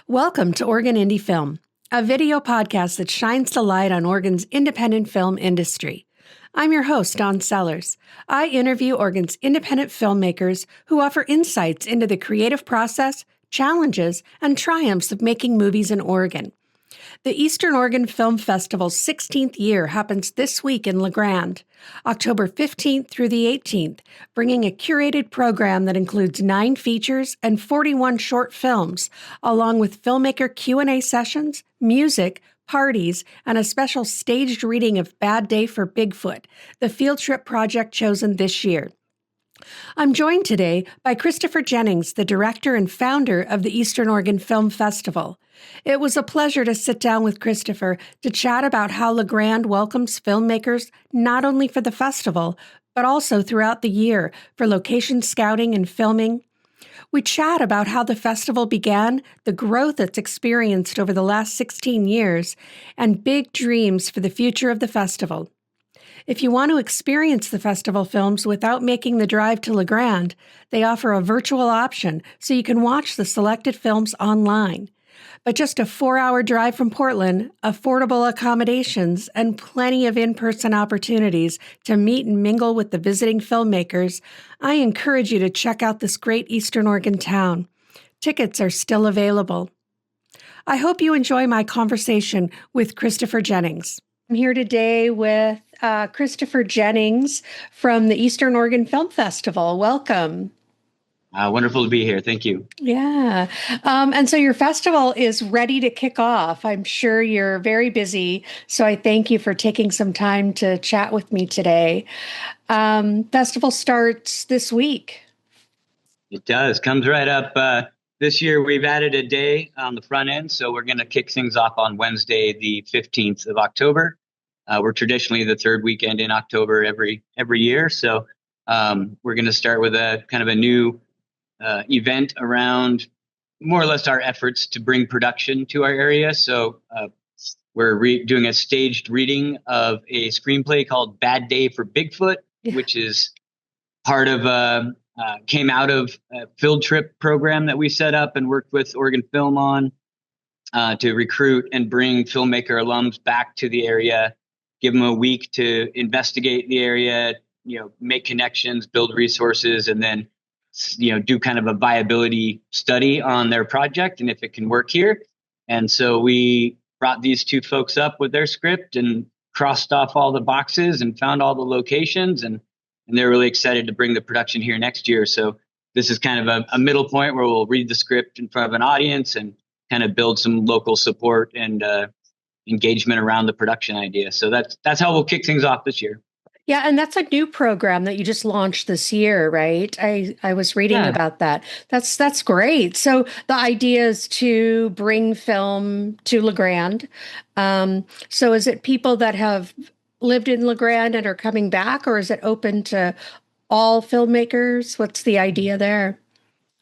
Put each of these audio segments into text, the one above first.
Welcome to Oregon Indie Film, a video podcast that shines the light on Oregon's independent film industry. I'm your host, Dawn Sellers. I interview Oregon's independent filmmakers who offer insights into the creative process, challenges, and triumphs of making movies in Oregon. The Eastern Oregon Film Festival's 16th year happens this week in Grande, October 15th through the 18th, bringing a curated program that includes 9 features and 41 short films, along with filmmaker Q&A sessions, music, parties, and a special staged reading of Bad Day for Bigfoot, the field trip project chosen this year. I'm joined today by Christopher Jennings, the director and founder of the Eastern Oregon Film Festival. It was a pleasure to sit down with Chistopher to chat about how Grande welcomes filmmakers not only for the festival, but also throughout the year for location scouting and filming. We chat about how the festival began, the growth it's experienced over the last 16 years, and big dreams for the future of the festival. If you want to experience the festival films without making the drive to Grande, they offer a virtual option so you can watch the selected films online. But just a 4-hour drive from Portland, affordable accommodations, and plenty of in-person opportunities to meet and mingle with the visiting filmmakers, I encourage you to check out this great Eastern Oregon town. Tickets are still available. I hope you enjoy my conversation with Christopher Jennings. I'm here today with Christopher Jennings from the Eastern Oregon Film Festival. Welcome. Wonderful to be here. Thank you. Yeah. And so your festival is ready to kick off. I'm sure you're very busy, so I thank you for taking some time to chat with me today. Festival starts this week. It does. Comes right up. This year, we've added a day on the front end, so we're going to kick things off on Wednesday, the 15th of October. We're traditionally the third weekend in October every year, so we're going to start with a kind of a new event around more or less our efforts to bring production to our area. So we're doing a staged reading of a screenplay called Bad Day for Bigfoot, which is part of came out of a field trip program that we set up and worked with Oregon Film on to recruit and bring filmmaker alums back to the area, give them a week to investigate the area, make connections, build resources, and then do kind of a viability study on their project and if it can work here. And so we brought these 2 folks up with their script and crossed off all the boxes and found all the locations, and they're really excited to bring the production here next year. So this is kind of a middle point where we'll read the script in front of an audience and kind of build some local support and engagement around the production idea. So that's how we'll kick things off this year. Yeah, and that's a new program that you just launched this year, right? I was reading about that. That's great. So the idea is to bring film to Grande. So is it people that have lived in Grande and are coming back, or is it open to all filmmakers? What's the idea there?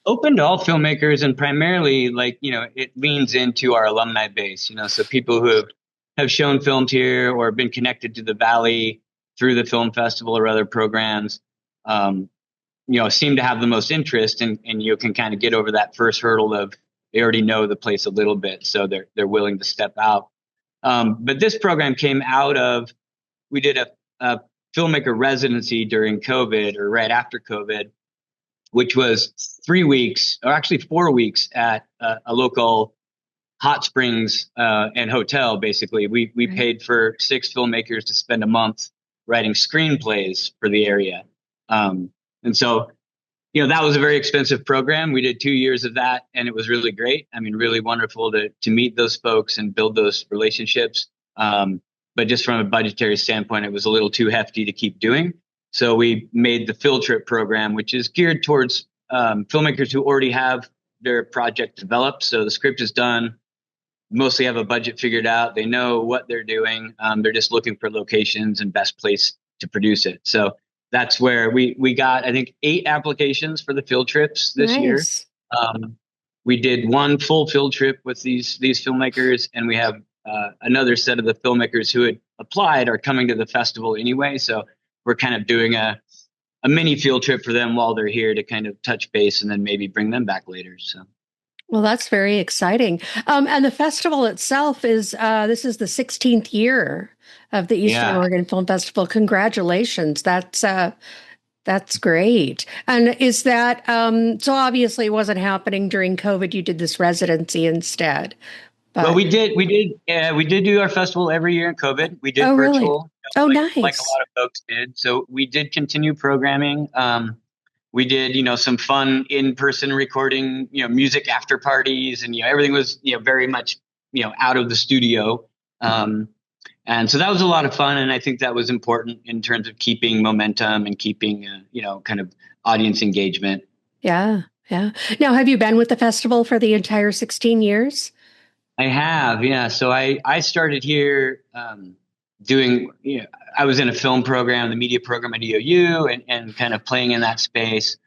Open to all filmmakers, and primarily, it leans into our alumni base. So people who have shown films here or been connected to the Valley through the film festival or other programs, seem to have the most interest, and you can kind of get over that first hurdle of they already know the place a little bit, so they're willing to step out. But this program came out of, we did a filmmaker residency during COVID or right after COVID, which was 3 weeks, or actually 4 weeks at a local hot springs and hotel. Basically, we paid for 6 filmmakers to spend a month writing screenplays for the area. And so, that was a very expensive program. We did 2 years of that, and it was really great. I mean, really wonderful to meet those folks and build those relationships. But just from a budgetary standpoint, it was a little too hefty to keep doing. So we made the field trip program, which is geared towards filmmakers who already have their project developed. So the script is done, mostly have a budget figured out. They know what they're doing. They're just looking for locations and best place to produce it. So that's where we got, I think, 8 applications for the field trips this year. We did 1 full field trip with these filmmakers, and we have another set of the filmmakers who had applied are coming to the festival anyway. So we're kind of doing a mini field trip for them while they're here to kind of touch base and then maybe bring them back later. So. Well, that's very exciting. And the festival itself is this is the 16th year of the Eastern Yeah. Oregon Film Festival. Congratulations. That's great. And is that so obviously it wasn't happening during COVID. You did this residency instead. Well, But we did do our festival every year in COVID. We did oh really? virtual, Oh like a nice. lot of folks did. So we did continue programming. We did, some fun in-person recording, music after parties, and everything was, very much, out of the studio. Um, and so that was a lot of fun, and I think that was important in terms of keeping momentum and keeping, kind of audience engagement. Yeah. Yeah. Now, have you been with the festival for the entire 16 years? I have, yeah. So I started here doing, I was in a film program, the media program at EOU, and kind of playing in that space.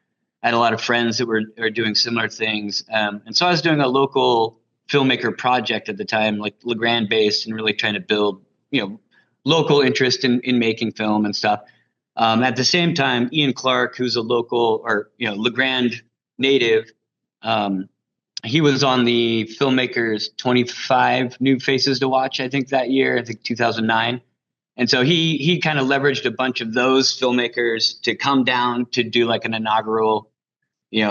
I had a lot of friends that were doing similar things. And so I was doing a local filmmaker project at the time, like Grande based, and really trying to build, local interest in making film and stuff. At the same time, Ian Clark, who's a local or, Grande native, um, he was on the filmmakers 25 new faces to watch, I think that year, I think 2009. And so he kind of leveraged a bunch of those filmmakers to come down to do like an inaugural,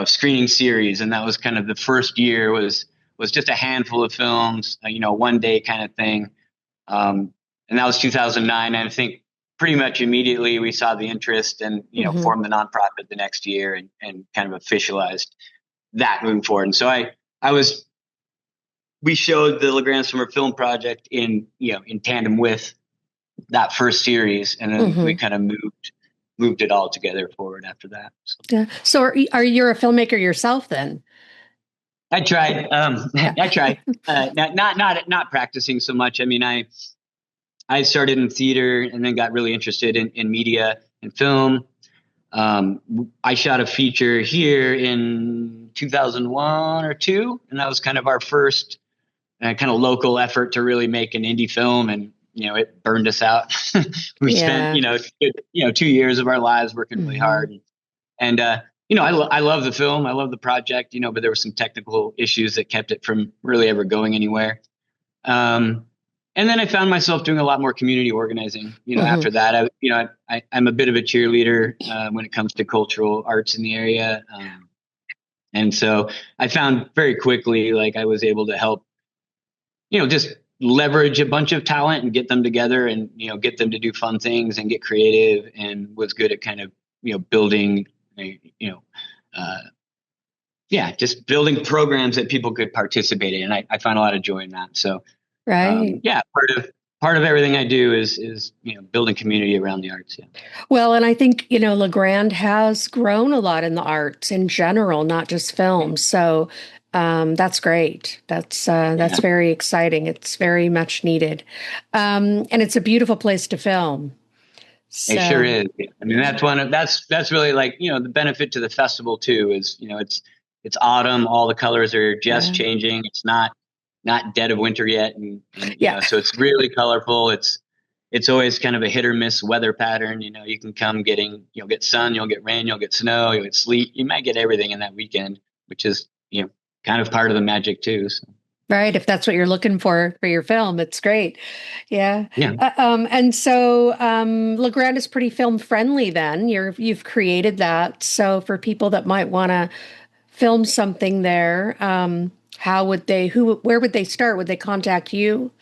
screening series. And that was kind of the first year was just a handful of films, one day kind of thing. And that was 2009. And I think pretty much immediately we saw the interest and, formed the nonprofit the next year and kind of officialized that moving forward. And so we showed the LeGrand Summer Film Project in tandem with that first series. And then we kind of moved it all together forward after that. So. Yeah. So are you a filmmaker yourself then? I tried. I tried. Not practicing so much. I mean, I started in theater and then got really interested in media and film. I shot a feature here in 2001 or two, and that was kind of our first kind of local effort to really make an indie film, and it burned us out. We spent 2 years of our lives working really hard, and I love the film, I love the project, but there were some technical issues that kept it from really ever going anywhere. And then I found myself doing a lot more community organizing. After that, I'm a bit of a cheerleader when it comes to cultural arts in the area, and so I found very quickly like I was able to help, just leverage a bunch of talent and get them together and get them to do fun things and get creative, and was good at kind of building, just building programs that people could participate in. And I find a lot of joy in that. So. Right. Part of everything I do is building community around the arts. Yeah. Well, and I think, LeGrand has grown a lot in the arts in general, not just film. So that's great. That's very exciting. It's very much needed. And it's a beautiful place to film. So, it sure is. I mean, that's really like, the benefit to the festival too is, it's autumn. All the colors are just changing. It's not dead of winter yet. And so it's really colorful. It's always kind of a hit or miss weather pattern. You can come you'll get sun, you'll get rain, you'll get snow, you'll get sleet. You might get everything in that weekend, which is, kind of part of the magic too. So. Right. If that's what you're looking for your film, it's great. Yeah. Yeah. And so LeGrand is pretty film friendly then. You've created that. So for people that might want to film something there, where would they start? Would they contact you?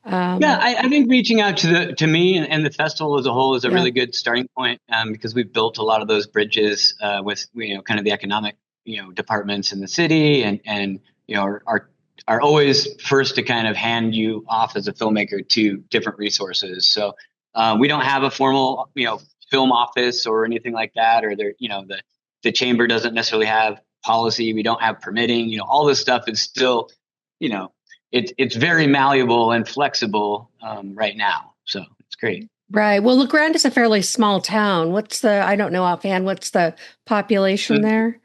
I think reaching out to me and the festival as a whole is a really good starting point, because we've built a lot of those bridges with kind of the economic departments in the city, and are always first to kind of hand you off as a filmmaker to different resources. So we don't have a formal film office or anything like that, or the chamber doesn't necessarily have policy. We don't have permitting. All this stuff is still it's very malleable and flexible right now. So it's great. Right. Well, LeGrand is a fairly small town. I don't know offhand, what's the population there?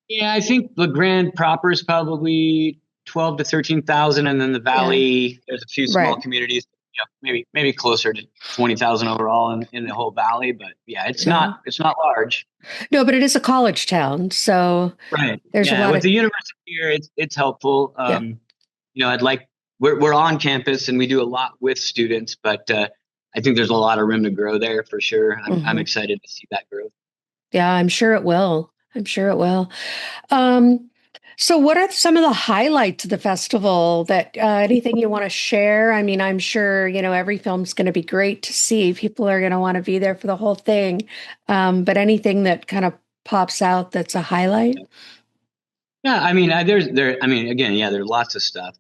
Yeah, I think LeGrand proper is probably 12 to 13,000. And then the Valley, there's a few small communities, maybe closer to 20,000 overall in the whole valley. But yeah, it's Yeah. not large. No, but it is a college town, so Right. there's a Yeah. lot With of the university here, it's helpful. yeah. I'd like we're on campus and we do a lot with students, but I think there's a lot of room to grow there for sure. I'm Hmm. excited to see that growth. Yeah, I'm sure it will. I'm sure it will. Um, so what are some of the highlights of the festival that anything you want to share? I mean, I'm sure, every film's going to be great to see. People are going to want to be there for the whole thing. But anything that kind of pops out that's a highlight? Yeah, I mean, again, yeah, there's lots of stuff.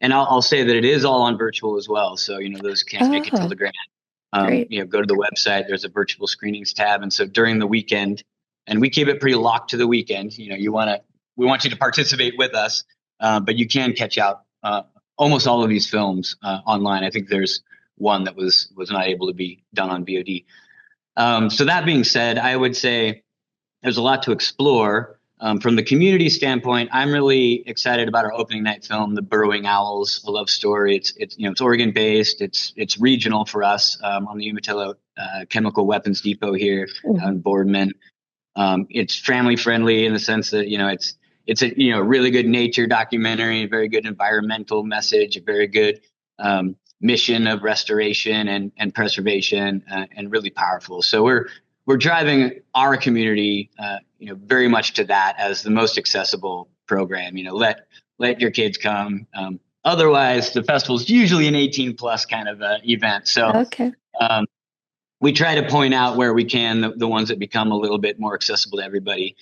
And I'll say that it is all on virtual as well. So, those who can't make it till Oh, the Grand, great. go to the website. There's a virtual screenings tab, and so during the weekend, and we keep it pretty locked to the weekend. We want you to participate with us, but you can catch out almost all of these films online. I think there's one that was not able to be done on VOD. So that being said, I would say there's a lot to explore. From the community standpoint, I'm really excited about our opening night film, The Burrowing Owls, a love story. It's Oregon based. It's regional for us on the Umatilla Chemical Weapons Depot here in Boardman. It's family friendly in the sense that it's a really good nature documentary, a very good environmental message, a very good mission of restoration and preservation, and really powerful. So we're driving our community, very much to that as the most accessible program. Let your kids come. Otherwise, the festival is usually an 18 plus kind of event. So Okay. we try to point out where we can the ones that become a little bit more accessible to everybody.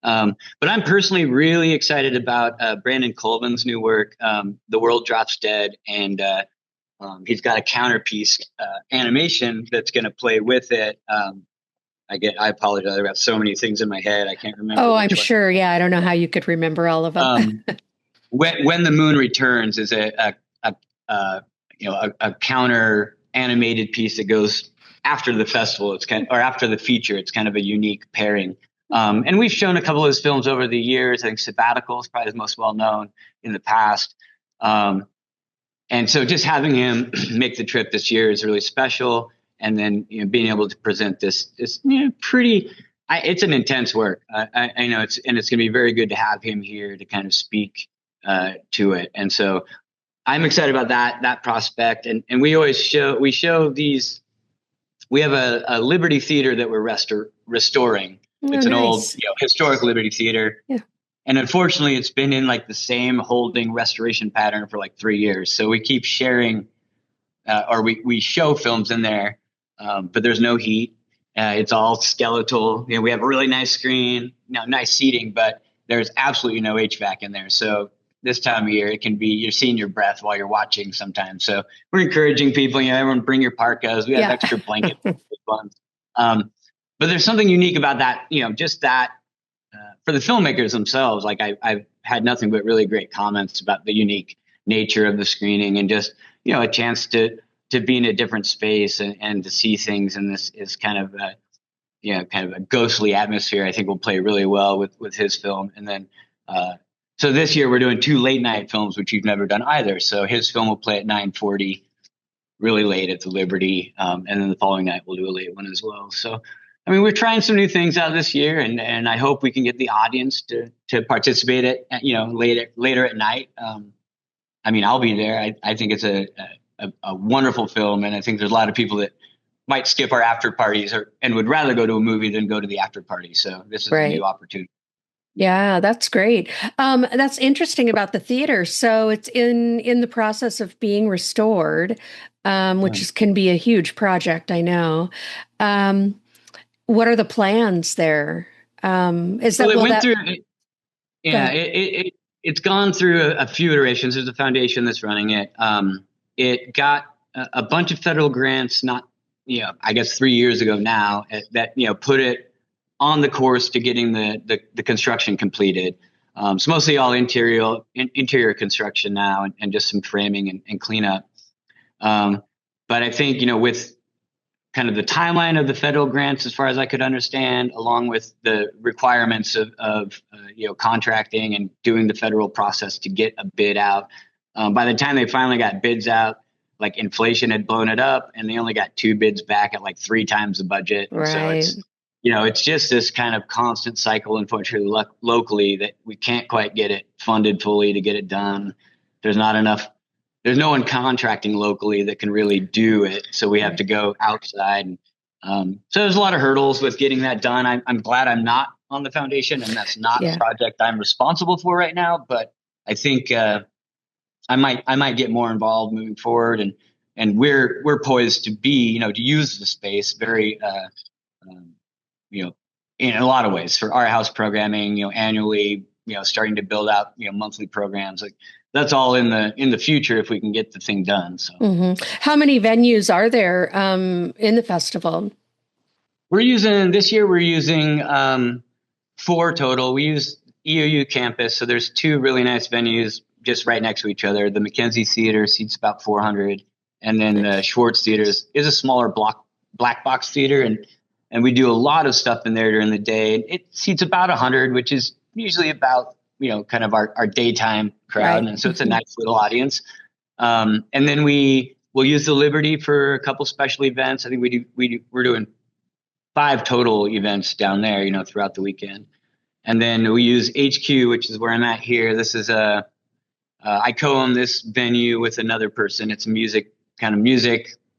But I'm personally really excited about Brandon Colvin's new work, The World Drops Dead, and he's got a counterpiece animation that's going to play with it. I apologize. I've got so many things in my head. I can't remember. Oh, I'm Which one. sure. Yeah, I don't know how you could remember all of them. When the Moon Returns is a counter animated piece that goes after the festival. Or after the feature. It's kind of a unique pairing. And we've shown a couple of his films over the years. I think Sabbatical is probably his most well known in the past. And so just having him make the trip this year is really special. And then being able to present this it's an intense work. I know it's going to be very good to have him here to kind of speak to it. And so I'm excited about that prospect. And we show these. We have a Liberty Theater that we're restoring. It's an old historic Liberty Theater. Yeah. And unfortunately, it's been in like the same holding restoration pattern for like 3 years. So we keep sharing, or we show films in there, but there's no heat. It's all skeletal. We have a really nice screen, nice seating, but there's absolutely no HVAC in there. So this time of year, it can be you're seeing your breath while you're watching sometimes. So we're encouraging people. Everyone bring your parkas. We have extra blankets. But there's something unique about that. Just that. For the filmmakers themselves, like I've had nothing but really great comments about the unique nature of the screening and just, a chance to be in a different space and to see things in this is kind of a ghostly atmosphere. I think will play really well with his film. And then, so this year we're doing 2 late night films, which we've never done either. So his film will play at 9:40, really late at the Liberty. And then the following night we'll do a late one as well. So, I mean, we're trying some new things out this year, and I hope we can get the audience to participate at later at night. I mean, I'll be there. I think it's a wonderful film, and I think there's a lot of people that might skip our after parties and would rather go to a movie than go to the after party. So this is a new opportunity. Yeah, that's great. That's interesting about the theater. So it's in the process of being restored, which can be a huge project, I know. What are the plans there? Is that Well, it went through? Yeah, it's gone through a few iterations. There's a foundation that's running it. It got a bunch of federal grants, I guess 3 years ago now, that put it on the course to getting the construction completed. So mostly all interior construction now, and just some framing and cleanup. But I think with kind of the timeline of the federal grants, as far as I could understand, along with the requirements of contracting and doing the federal process to get a bid out. By the time they finally got bids out, like inflation had blown it up, and they only got 2 bids back at like 3 times the budget. And so Right. it's just this kind of constant cycle, unfortunately, locally, that we can't quite get it funded fully to get it done. There's no one contracting locally that can really do it. So we have to go outside. And so there's a lot of hurdles with getting that done. I'm glad I'm not on the foundation, and that's not a project I'm responsible for right now. But I think I might get more involved moving forward, and we're poised to be, to use the space very, in a lot of ways for art house programming, annually, starting to build out, monthly programs. Like that's all in the future if we can get the thing done. So, How many venues are there in the festival? This year we're using 4 total. We use EOU campus, so there's 2 really nice venues just right next to each other. The Mackenzie Theater seats about 400, and then the Schwartz Theater is a smaller black box theater, and we do a lot of stuff in there during the day. It seats about 100, which is usually about kind of our daytime crowd, and so it's a nice little audience. And then we'll use the Liberty for a couple special events. I think we're doing 5 total events down there, throughout the weekend. And then we use HQ, which is where I'm at here. This is I co-own this venue with another person. It's a music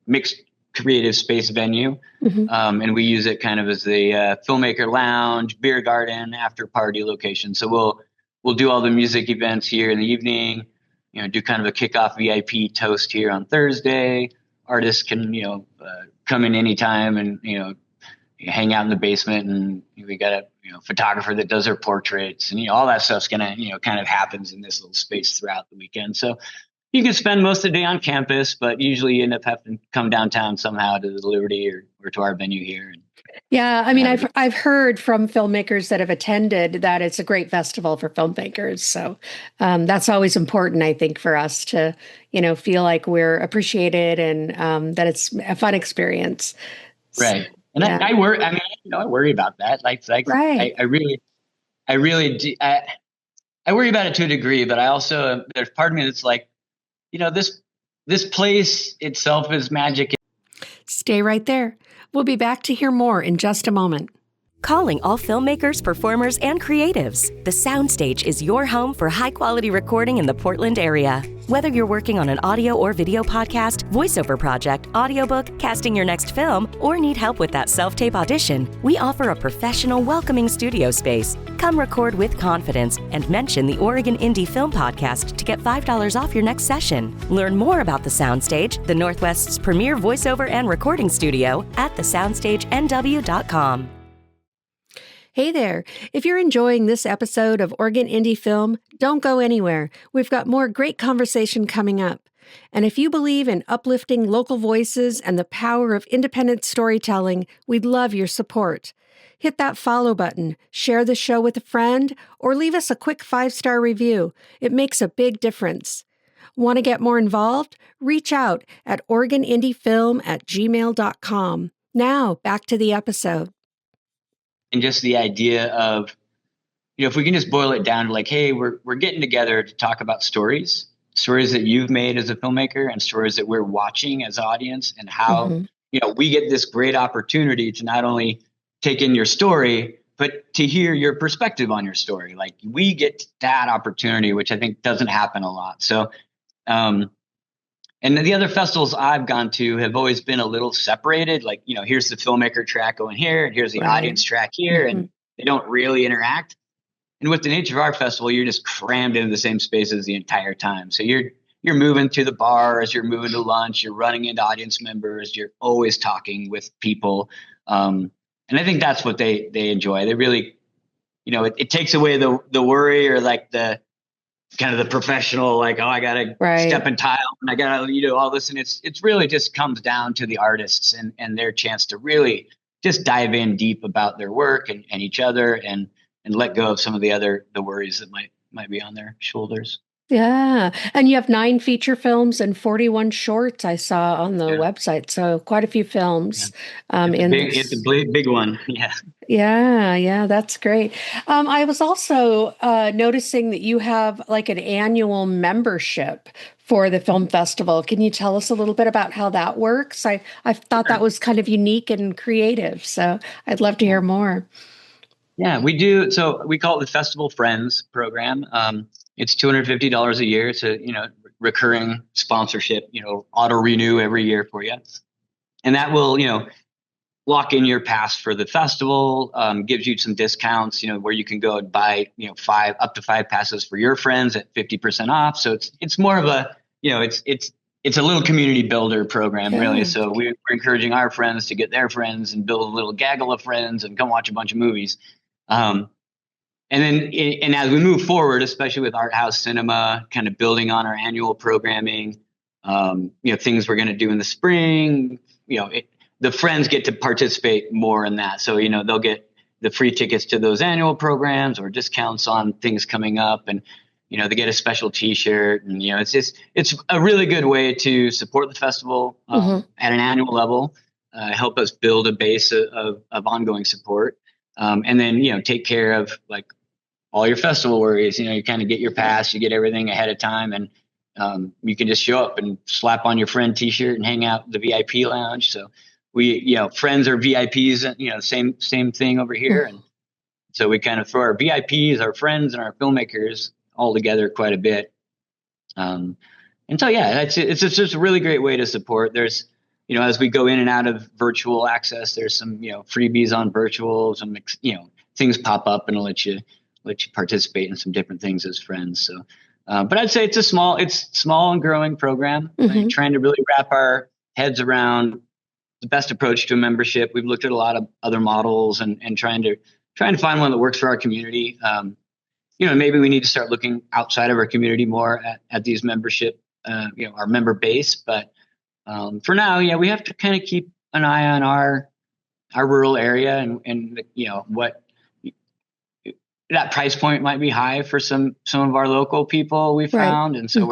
mixed creative space venue. And we use it kind of as the filmmaker lounge, beer garden, after party location. So we'll do all the music events here in the evening, do kind of a kickoff VIP toast here on Thursday. Artists can, come in anytime and, hang out in the basement, and we got a photographer that does her portraits, and all that stuff's gonna kind of happens in this little space throughout the weekend. So you can spend most of the day on campus, but usually you end up having to come downtown somehow to the Liberty or to our venue here. Yeah, I mean, I've heard from filmmakers that have attended that it's a great festival for filmmakers. So that's always important, I think, for us to feel like we're appreciated and that it's a fun experience. Right. And I worry. I mean, I worry about that. Like, right. I really do. I worry about it to a degree, but I also, there's part of me that's like, this place itself is magic. Stay right there. We'll be back to hear more in just a moment. Calling all filmmakers, performers, and creatives. The Soundstage is your home for high-quality recording in the Portland area. Whether you're working on an audio or video podcast, voiceover project, audiobook, casting your next film, or need help with that self-tape audition, we offer a professional, welcoming studio space. Come record with confidence and mention the Oregon Indie Film Podcast to get $5 off your next session. Learn more about The Soundstage, the Northwest's premier voiceover and recording studio, at thesoundstagenw.com. Hey there. If you're enjoying this episode of Oregon Indie Film, don't go anywhere. We've got more great conversation coming up. And if you believe in uplifting local voices and the power of independent storytelling, we'd love your support. Hit that follow button, share the show with a friend, or leave us a quick 5-star review. It makes a big difference. Want to get more involved? Reach out at OregonIndieFilm@gmail.com. Now, back to the episode. And just the idea of, if we can just boil it down to like, hey, we're getting together to talk about stories that you've made as a filmmaker and stories that we're watching as an audience, and how, we get this great opportunity to not only take in your story, but to hear your perspective on your story. Like, we get that opportunity, which I think doesn't happen a lot. So, and the other festivals I've gone to have always been a little separated. Like, here's the filmmaker track going here, and here's the audience track here, and they don't really interact. And with the nature of our festival, you're just crammed into the same spaces the entire time. So you're moving to the bars, you're moving to lunch, you're running into audience members, you're always talking with people. And I think that's what they enjoy. They really, it takes away the worry, or like the kind of the professional, like, oh, I got to step in tile and I got to, all this. And it's really just comes down to the artists and their chance to really just dive in deep about their work and each other, and let go of some of the worries that might be on their shoulders. Yeah. And you have 9 feature films and 41 shorts I saw on the website. So quite a few films in It's a this. big one. Yeah. Yeah, that's great. I was also noticing that you have like an annual membership for the film festival. Can you tell us a little bit about how that works? I thought that was kind of unique and creative, so I'd love to hear more. Yeah, we do. So we call it the Festival Friends program. It's $250 a year. It's a, recurring sponsorship, auto renew every year for you. And that will, lock in your pass for the festival, gives you some discounts, where you can go and buy, up to 5 passes for your friends at 50% off. So it's more of a, it's a little community builder program, really. So we're encouraging our friends to get their friends and build a little gaggle of friends and come watch a bunch of movies. And then, and as we move forward, especially with art house cinema, kind of building on our annual programming, things we're going to do in the spring, the friends get to participate more in that. So, they'll get the free tickets to those annual programs or discounts on things coming up, and, they get a special T-shirt, and, it's a really good way to support the festival at an annual level, help us build a base of ongoing support. And then, take care of like all your festival worries. You kind of get your pass, you get everything ahead of time, and you can just show up and slap on your friend T-shirt and hang out in the VIP lounge. So we, friends are VIPs, same thing over here. And so we kind of throw our VIPs, our friends, and our filmmakers all together quite a bit. And so, yeah, it's just a really great way to support. There's, as we go in and out of virtual access, there's some, freebies on virtual, some, things pop up and let you participate in some different things as friends. So, but I'd say it's small and growing program, trying to really wrap our heads around the best approach to a membership. We've looked at a lot of other models and trying to find one that works for our community. Maybe we need to start looking outside of our community more at these membership, our member base. But for now, we have to kind of keep an eye on our rural area and what that price point might be high for some of our local people we found. And so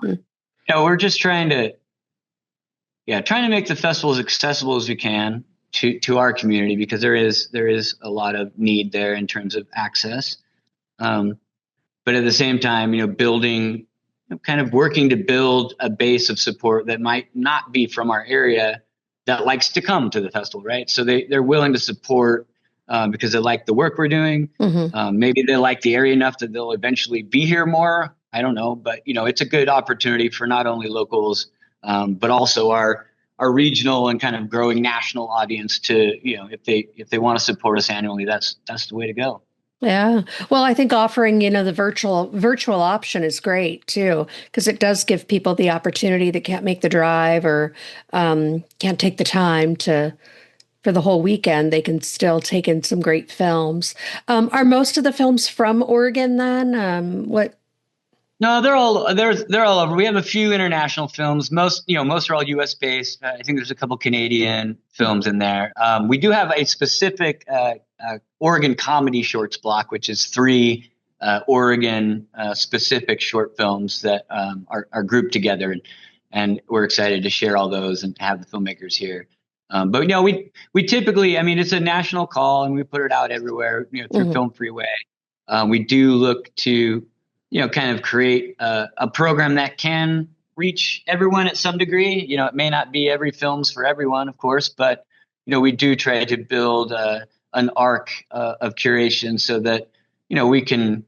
we're just trying to make the festival as accessible as we can to our community, because there is a lot of need there in terms of access. But at the same time, building, kind of working to build a base of support that might not be from our area that likes to come to the festival, right? So they're willing to support because they like the work we're doing. Maybe they like the area enough that they'll eventually be here more. I don't know, but it's a good opportunity for not only locals, but also our regional and kind of growing national audience to, if they want to support us annually, that's the way to go. Yeah. Well, I think offering, the virtual option is great too, because it does give people the opportunity that can't make the drive or can't take the time for the whole weekend. They can still take in some great films. Are most of the films from Oregon then? No, they're all over. We have a few international films. Most are all U.S. based. I think there's a couple Canadian films in there. We do have a specific Oregon comedy shorts block, which is 3 Oregon specific short films that are grouped together, and we're excited to share all those and have the filmmakers here. But we typically, it's a national call, and we put it out everywhere, through Film Freeway. We do look to kind of create a program that can reach everyone at some degree. It may not be every film's for everyone, of course, but, we do try to build an arc of curation so that, we can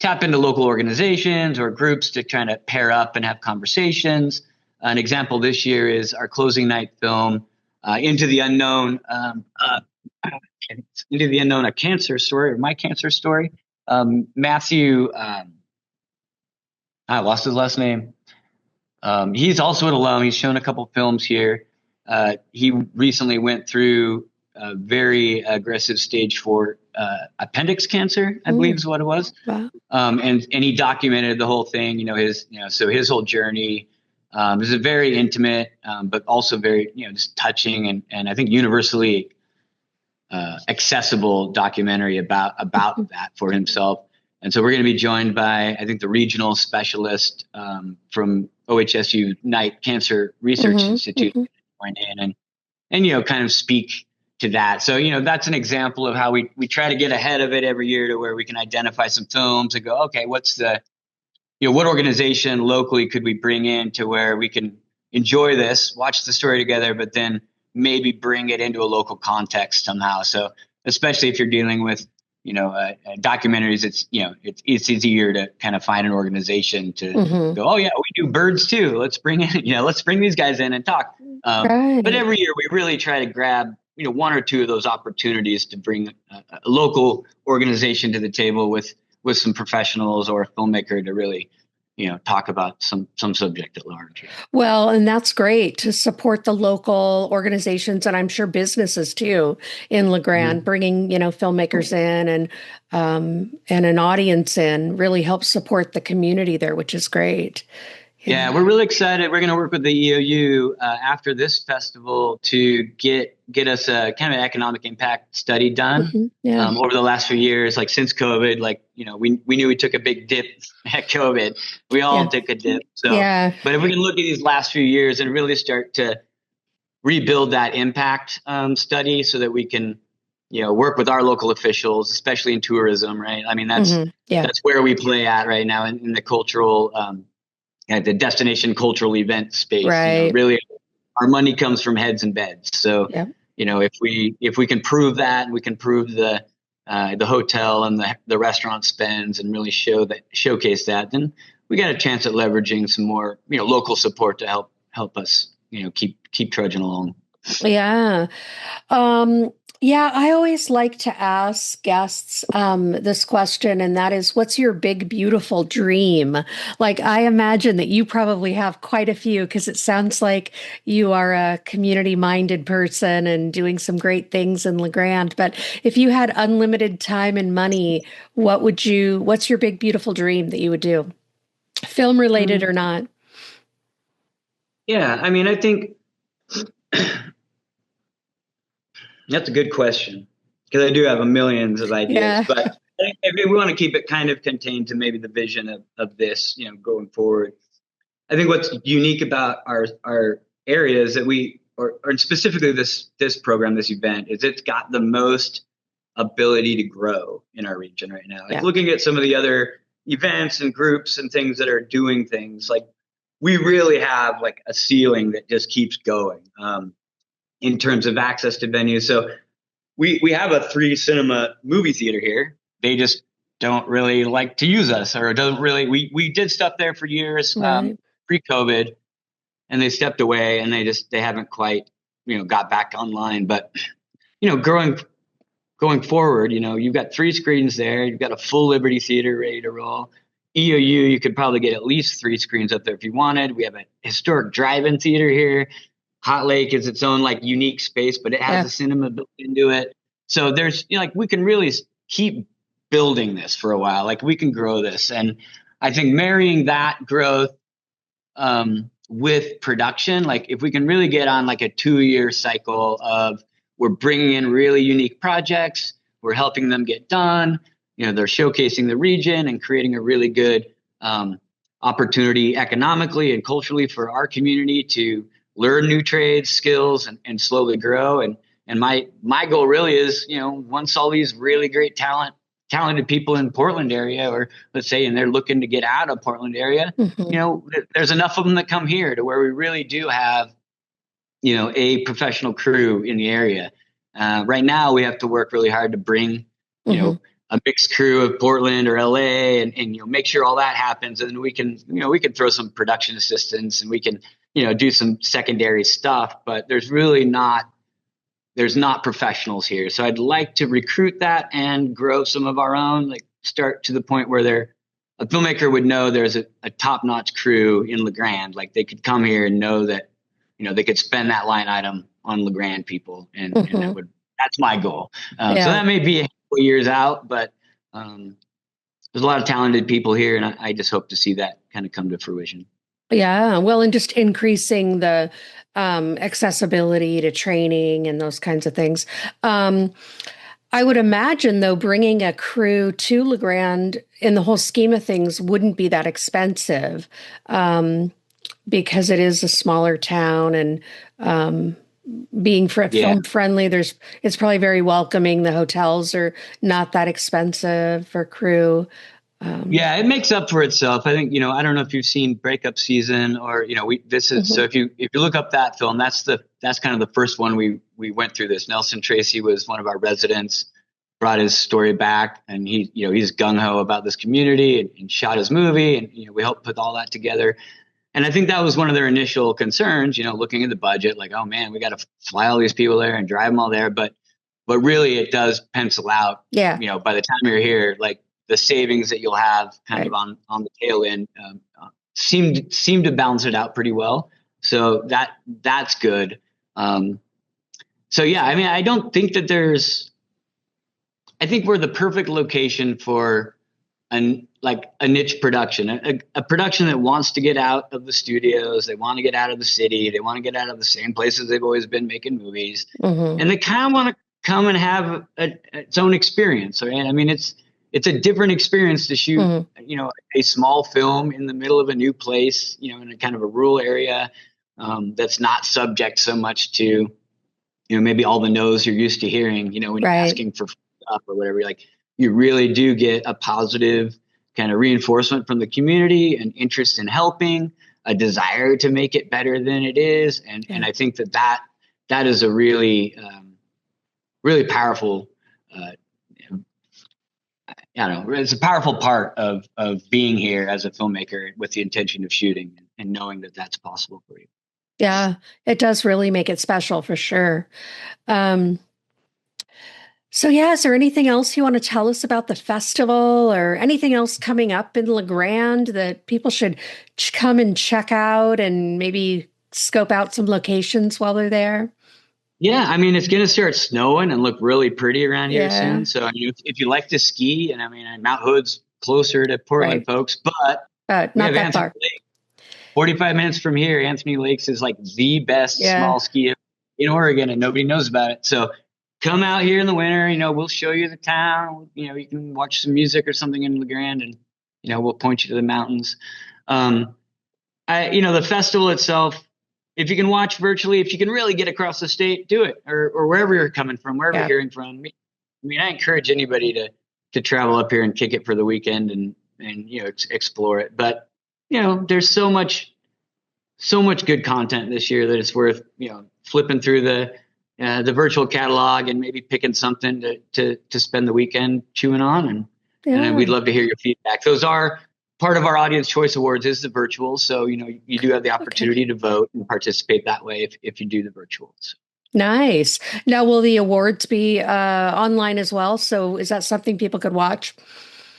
tap into local organizations or groups to kind of pair up and have conversations. An example this year is our closing night film, Into the Unknown, a cancer story, or my cancer story. Matthew, I lost his last name. He's also an alum. He's shown a couple films here. He recently went through a very aggressive stage 4 appendix cancer, I believe is what it was. Wow. And he documented the whole thing. So his whole journey. It was a very intimate, but also very just touching and I think universally accessible documentary about that for himself. And so we're going to be joined by, I think, the regional specialist from OHSU Knight Cancer Research Institute join in and kind of speak to that. So, that's an example of how we try to get ahead of it every year to where we can identify some films and go, okay, what's the, what organization locally could we bring in to where we can enjoy this, watch the story together, but then maybe bring it into a local context somehow. So especially if you're dealing with, documentaries, it's easier to kind of find an organization to go, oh yeah, we do birds too. Let's bring in, let's bring these guys in and talk. Right. But every year we really try to grab, one or two of those opportunities to bring a local organization to the table with some professionals or a filmmaker to really, talk about some subject at large. Well, and that's great to support the local organizations and I'm sure businesses too in La Grande, bringing, filmmakers in and an audience in really helps support the community there, which is great. Yeah, we're really excited. We're going to work with the EOU after this festival to get us a kind of an economic impact study done over the last few years. Like since COVID, we knew we took a big dip at COVID. We all took a dip. So, but if we can look at these last few years and really start to rebuild that impact study so that we can, work with our local officials, especially in tourism, right? I mean, that's where we play at right now in the cultural at the destination cultural event space. Right. Really, our money comes from heads and beds. So, if we can prove that, and we can prove the hotel and the restaurant spends, and really showcase that, then we got a chance at leveraging some more local support to help us keep trudging along. Yeah. I always like to ask guests this question, and that is, what's your big, beautiful dream? Like, I imagine that you probably have quite a few because it sounds like you are a community-minded person and doing some great things in La Grande. But if you had unlimited time and money, what's your big, beautiful dream that you would do? Film related or not? Yeah, I mean, I think that's a good question because I do have millions of ideas, but I think we want to keep it kind of contained to maybe the vision of this, going forward. I think what's unique about our area is that or specifically this program, this event, is it's got the most ability to grow in our region right now. Like looking at some of the other events and groups and things that are doing things, like we really have like a ceiling that just keeps going. In terms of access to venues. So we have a 3-cinema movie theater here. They just don't really like to use us or don't really, we did stuff there for years, pre-COVID, and they stepped away and they haven't quite, got back online. But, going forward, you've got 3 screens there. You've got a full Liberty Theater ready to roll. EOU, you could probably get at least 3 screens up there if you wanted. We have a historic drive-in theater here. Hot Lake is its own like unique space, but it has a cinema built into it. So there's we can really keep building this for a while. Like we can grow this. And I think marrying that growth with production, like if we can really get on like a 2-year cycle of we're bringing in really unique projects, we're helping them get done, they're showcasing the region and creating a really good opportunity economically and culturally for our community to learn new trades, skills, and slowly grow. And my goal really is, once all these really great talented people in Portland area, or let's say, and they're looking to get out of Portland area, there's enough of them that come here to where we really do have, a professional crew in the area. Right now we have to work really hard to bring, a mixed crew of Portland or LA and make sure all that happens. And then we can throw some production assistance and we can, do some secondary stuff, but there's not professionals here. So I'd like to recruit that and grow some of our own, like start to the point where a filmmaker would know there's a top-notch crew in La Grande. Like they could come here and know that, they could spend that line item on La Grande people. And that's my goal. So that may be a couple years out, but there's a lot of talented people here. And I just hope to see that kind of come to fruition. Yeah, well, and just increasing the accessibility to training and those kinds of things. I I would imagine, though, bringing a crew to Le Grande in the whole scheme of things wouldn't be that expensive, because it is a smaller town, and being film friendly, it's probably very welcoming. The hotels are not that expensive for crew. Yeah, it makes up for itself. I think, I don't know if you've seen Breakup Season, or, so if you look up that film, that's kind of the first one we went through this. Nelson Tracy was one of our residents, brought his story back, and he's gung ho about this community, and shot his movie, and, we helped put all that together. And I think that was one of their initial concerns, looking at the budget, like, oh man, we got to fly all these people there and drive them all there. But really it does pencil out. Yeah. By the time you're here, like, the savings that you'll have kind of on the tail end seem to balance it out pretty well. So that's good. So yeah, I mean, I don't think that I think we're the perfect location for a niche production, a production that wants to get out of the studios. They want to get out of the city. They want to get out of the same places they've always been making movies. Mm-hmm. And they kind of want to come and have its own experience. Right? I mean, it's a different experience to shoot, mm-hmm. A small film in the middle of a new place, in a kind of a rural area, that's not subject so much to, maybe all the no's you're used to hearing, when you're asking for stuff or whatever. Like, you really do get a positive kind of reinforcement from the community, and interest in helping, a desire to make it better than it is. And I think that is a really, really powerful, it's a powerful part of being here as a filmmaker with the intention of shooting, and knowing that that's possible for you. Yeah, it does really make it special for sure. So yeah, is there anything else you want to tell us about the festival, or anything else coming up in Le Grande that people should come and check out, and maybe scope out some locations while they're there? Yeah, I mean, it's going to start snowing and look really pretty around here soon. So if you like to ski, and I mean, Mount Hood's closer to Portland, folks, but not that far. 45 minutes from here, Anthony Lakes is like the best small ski in Oregon, and nobody knows about it. So come out here in the winter. We'll show you the town. You can watch some music or something in Le Grande, and we'll point you to the mountains. The festival itself, if you can watch virtually, if you can really get across the state, do it, or wherever you're coming from, wherever you're hearing from. I mean, I encourage anybody to travel up here and kick it for the weekend and explore it. But there's so much good content this year that it's worth flipping through the virtual catalog and maybe picking something to spend the weekend chewing on, and we'd love to hear your feedback. Those are part of our Audience Choice Awards is the virtual. So, you do have the opportunity to vote and participate that way if you do the virtuals. Nice. Now, will the awards be online as well? So is that something people could watch?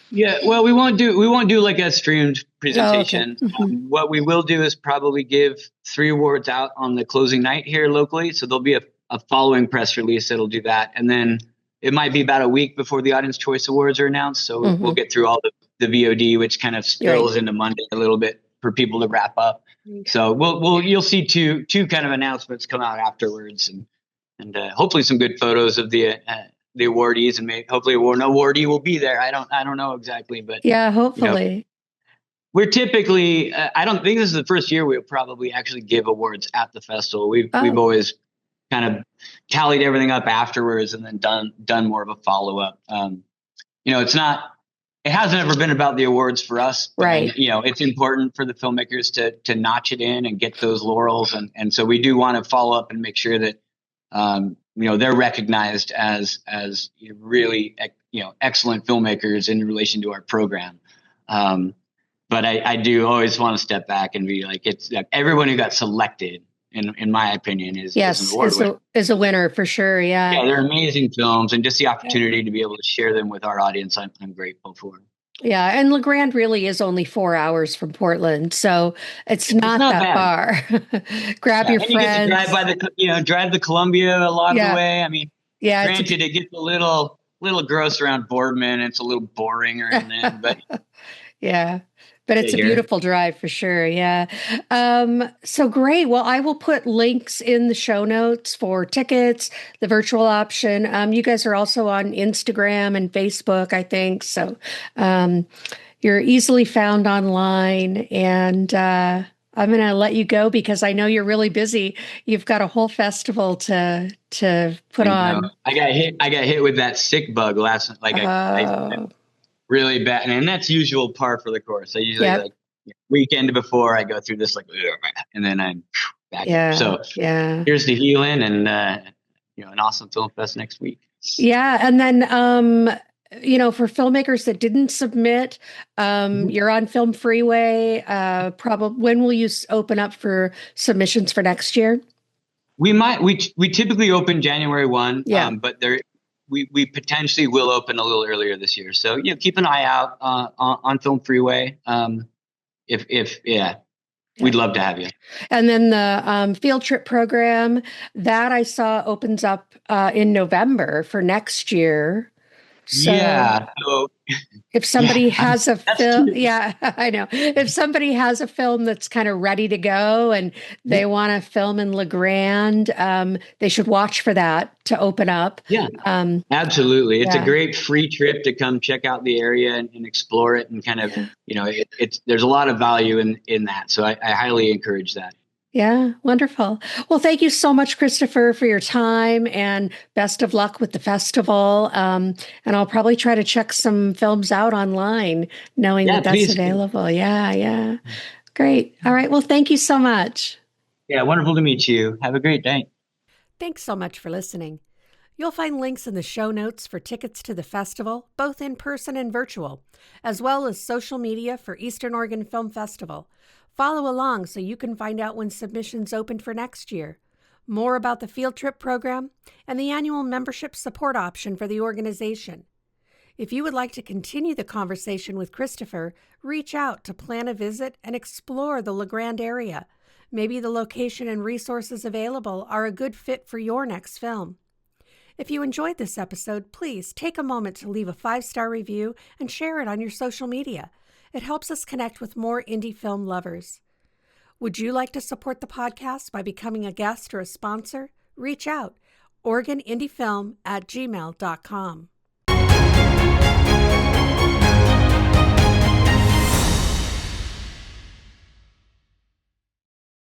Yeah, well, we won't do like a streamed presentation. Oh, okay. What we will do is probably give 3 awards out on the closing night here locally. So there'll be a following press release that'll do that. And then it might be about a week before the Audience Choice Awards are announced. So we'll get through all the VOD, which kind of spills into Monday a little bit for people to wrap up. Okay. So you'll see two kind of announcements come out afterwards, and hopefully some good photos of the awardees, and maybe hopefully an awardee will be there. I don't know exactly, but yeah, hopefully. We're typically, I don't think this is the first year we'll probably actually give awards at the festival. We've always kind of tallied everything up afterwards, and then done more of a follow up. It hasn't ever been about the awards for us, right? And, it's important for the filmmakers to notch it in and get those laurels, and so we do want to follow up and make sure that they're recognized as really excellent filmmakers in relation to our program. But I do always want to step back and be like, it's like everyone who got selected, in my opinion, is a winner for sure. Yeah. Yeah, they're amazing films, and just the opportunity to be able to share them with our audience, I'm grateful for. Yeah, and Le Grande really is only 4 hours from Portland, so it's not that bad. Far. Grab your friends. You get to drive the Columbia a lot of the way. I mean, granted, it gets a little gross around Boardman. It's a little boring around then, but yeah. But it's a beautiful drive for sure. Yeah. So great. Well, I will put links in the show notes for tickets, the virtual option. You guys are also on Instagram and Facebook, I think. So you're easily found online. And I'm going to let you go because I know you're really busy. You've got a whole festival to put on. I got hit with that sick bug last night. I really bad, and that's usual par for the course. I usually like weekend before I go through this and then I'm back. So here's the healing, and an awesome film fest next week. Yeah, and then for filmmakers that didn't submit, you're on Film Freeway. Probably when will you open up for submissions for next year? We typically open January 1. But we potentially will open a little earlier this year. So, keep an eye out on Film Freeway. We'd love to have you. And then the field trip program that I saw opens up in November for next year. So if somebody has a film, I know. If somebody has a film that's kind of ready to go and they want to film in La Grande, they should watch for that to open up. Yeah, absolutely. It's a great free trip to come check out the area and explore it, and kind of, there's a lot of value in that. So I highly encourage that. Yeah, wonderful. Well, thank you so much, Christopher, for your time, and best of luck with the festival. And I'll probably try to check some films out online, knowing that that's available. Yeah. Great. All right. Well, thank you so much. Yeah, wonderful to meet you. Have a great day. Thanks so much for listening. You'll find links in the show notes for tickets to the festival, both in person and virtual, as well as social media for Eastern Oregon Film Festival. Follow along so you can find out when submissions open for next year, more about the field trip program, and the annual membership support option for the organization. If you would like to continue the conversation with Chistopher, reach out to plan a visit and explore the La Grande area. Maybe the location and resources available are a good fit for your next film. If you enjoyed this episode, please take a moment to leave a 5-star review and share it on your social media. It helps us connect with more indie film lovers. Would you like to support the podcast by becoming a guest or a sponsor? Reach out, OregonIndieFilm@gmail.com.